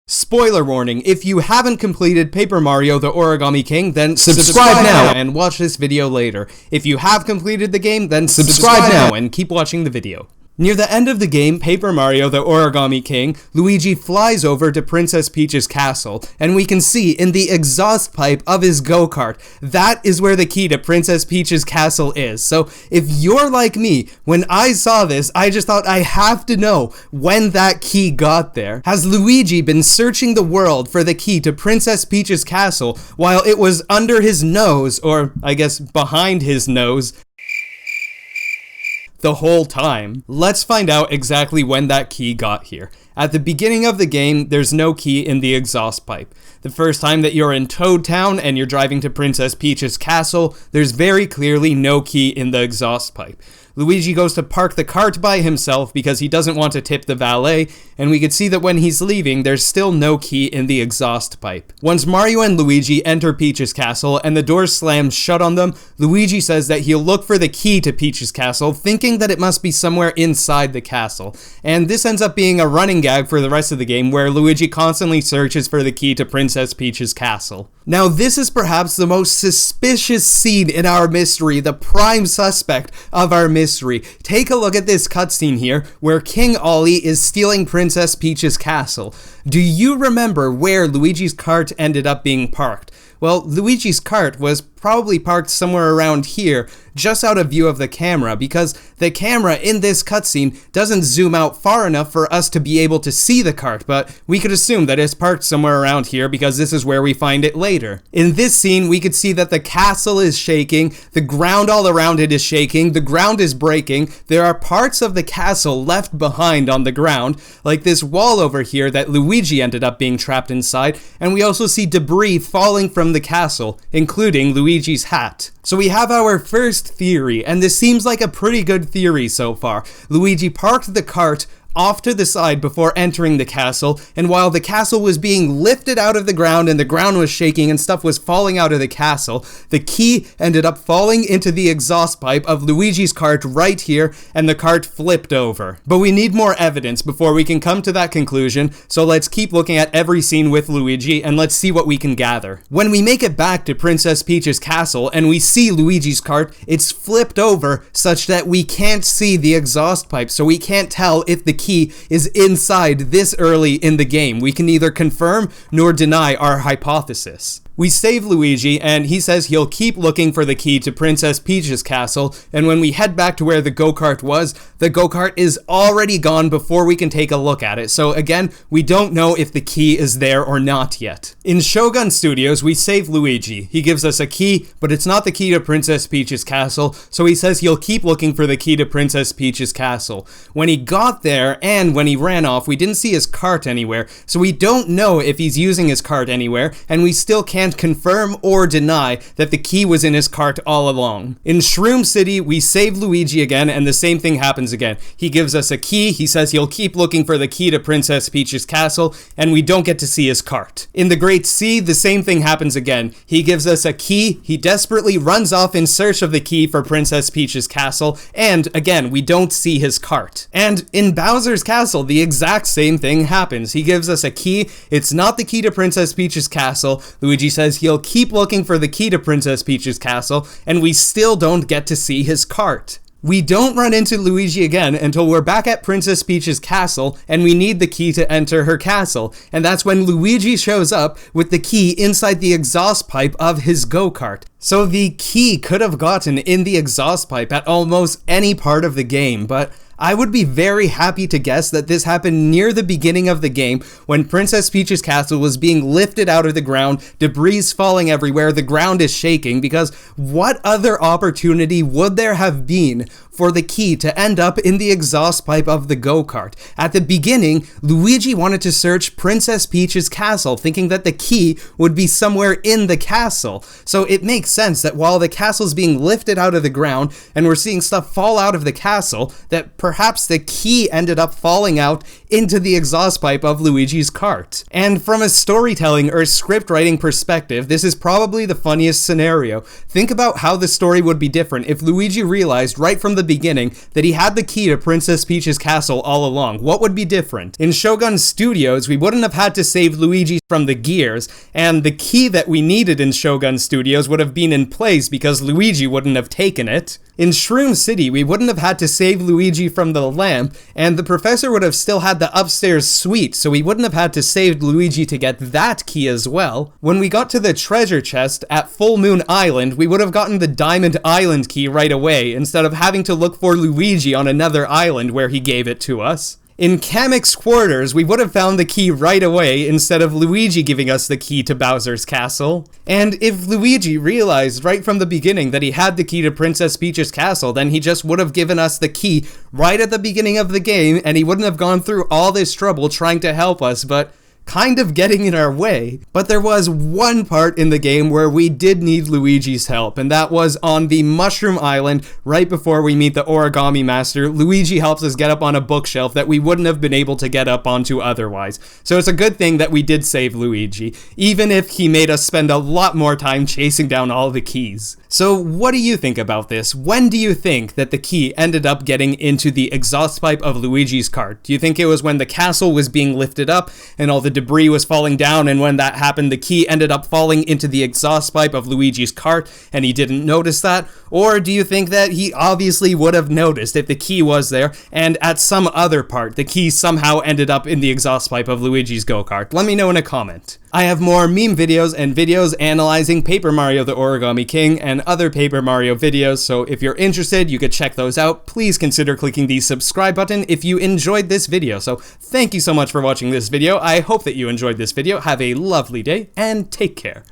Spoiler warning, if you haven't completed Paper Mario the Origami King, then subscribe now and watch this video later. If you have completed the game, then subscribe now and keep watching the video. Near the end of the game, Paper Mario the Origami King, Luigi flies over to Princess Peach's castle, and we can see in the exhaust pipe of his go-kart, that is where the key to Princess Peach's castle is. So if you're like me, when I saw this, I just thought I have to know when that key got there. Has Luigi been searching the world for the key to Princess Peach's castle while it was under his nose, or I guess behind his nose, the whole time? Let's find out exactly when that key got here. At the beginning of the game, there's no key in the exhaust pipe. The first time that you're in Toad Town and you're driving to Princess Peach's castle, there's very clearly no key in the exhaust pipe. Luigi goes to park the cart by himself because he doesn't want to tip the valet, and we can see that when he's leaving, there's still no key in the exhaust pipe. Once Mario and Luigi enter Peach's castle and the doors slam shut on them, Luigi says that he'll look for the key to Peach's castle, thinking that it must be somewhere inside the castle. And this ends up being a running gag for the rest of the game, where Luigi constantly searches for the key to Princess Peach's castle. Now, this is perhaps the most suspicious scene in our mystery, the prime suspect of our mystery. Take a look at this cutscene here, where King Ollie is stealing Princess Peach's castle. Do you remember where Luigi's cart ended up being parked? Well, Luigi's cart was probably parked somewhere around here, just out of view of the camera, because the camera in this cutscene doesn't zoom out far enough for us to be able to see the cart, but we could assume that it's parked somewhere around here because this is where we find it later. In this scene, we could see that the castle is shaking, the ground all around it is shaking, the ground is breaking, there are parts of the castle left behind on the ground, like this wall over here that Luigi ended up being trapped inside, and we also see debris falling from the castle, including Luigi's hat. So we have our first theory, and this seems like a pretty good theory so far. Luigi parked the cart off to the side before entering the castle, and while the castle was being lifted out of the ground and the ground was shaking and stuff was falling out of the castle, the key ended up falling into the exhaust pipe of Luigi's cart right here, and the cart flipped over. But we need more evidence before we can come to that conclusion, so let's keep looking at every scene with Luigi and let's see what we can gather. When we make it back to Princess Peach's castle and we see Luigi's cart, it's flipped over such that we can't see the exhaust pipe, so we can't tell if the key is inside this early in the game. We can neither confirm nor deny our hypothesis. We save Luigi, and he says he'll keep looking for the key to Princess Peach's castle, and when we head back to where the go-kart was, the go-kart is already gone before we can take a look at it. So again, we don't know if the key is there or not yet. In Shogun Studios, we save Luigi. He gives us a key, but it's not the key to Princess Peach's castle, so he says he'll keep looking for the key to Princess Peach's castle. When he got there, and when he ran off, we didn't see his cart anywhere, so we don't know if he's using his cart anywhere, and we still can't confirm or deny that the key was in his cart all along. In Shroom City, we save Luigi again, and the same thing happens again. He gives us a key, he says he'll keep looking for the key to Princess Peach's castle, and we don't get to see his cart. In the Great Sea, the same thing happens again. He gives us a key, he desperately runs off in search of the key for Princess Peach's castle, and again, we don't see his cart. And in Bowser's castle, the exact same thing happens. He gives us a key, it's not the key to Princess Peach's castle. Luigi says he'll keep looking for the key to Princess Peach's castle, and we still don't get to see his cart. We don't run into Luigi again until we're back at Princess Peach's castle, and we need the key to enter her castle, and that's when Luigi shows up with the key inside the exhaust pipe of his go-kart. So the key could have gotten in the exhaust pipe at almost any part of the game, but I would be very happy to guess that this happened near the beginning of the game when Princess Peach's castle was being lifted out of the ground, debris falling everywhere, the ground is shaking, because what other opportunity would there have been for the key to end up in the exhaust pipe of the go-kart? At the beginning, Luigi wanted to search Princess Peach's castle, thinking that the key would be somewhere in the castle. So it makes sense that while the castle's being lifted out of the ground and we're seeing stuff fall out of the castle, that perhaps the key ended up falling out into the exhaust pipe of Luigi's cart. And from a storytelling or script writing perspective, this is probably the funniest scenario. Think about how the story would be different if Luigi realized right from the beginning that he had the key to Princess Peach's castle all along. What would be different? In Shogun Studios, we wouldn't have had to save Luigi from the gears, and the key that we needed in Shogun Studios would have been in place because Luigi wouldn't have taken it. In Shroom City, we wouldn't have had to save Luigi from the lamp, and the professor would have still had the upstairs suite, so we wouldn't have had to save Luigi to get that key as well. When we got to the treasure chest at Full Moon Island, we would have gotten the Diamond Island key right away, instead of having to look for Luigi on another island where he gave it to us. In Kamek's quarters, we would have found the key right away instead of Luigi giving us the key to Bowser's castle. And if Luigi realized right from the beginning that he had the key to Princess Peach's castle, then he just would have given us the key right at the beginning of the game, and he wouldn't have gone through all this trouble trying to help us, but kind of getting in our way. But there was one part in the game where we did need Luigi's help, and that was on the Mushroom Island right before we meet the Origami Master. Luigi helps us get up on a bookshelf that we wouldn't have been able to get up onto otherwise. So it's a good thing that we did save Luigi, even if he made us spend a lot more time chasing down all the keys. So what do you think about this? When do you think that the key ended up getting into the exhaust pipe of Luigi's cart? Do you think it was when the castle was being lifted up and all the debris was falling down, and when that happened the key ended up falling into the exhaust pipe of Luigi's cart and he didn't notice that? Or do you think that he obviously would have noticed if the key was there and at some other part the key somehow ended up in the exhaust pipe of Luigi's go-kart? Let me know in a comment. I have more meme videos and videos analyzing Paper Mario the Origami King and other Paper Mario videos, so if you're interested, you could check those out. Please consider clicking the subscribe button if you enjoyed this video. So thank you so much for watching this video. I hope that you enjoyed this video. Have a lovely day and take care.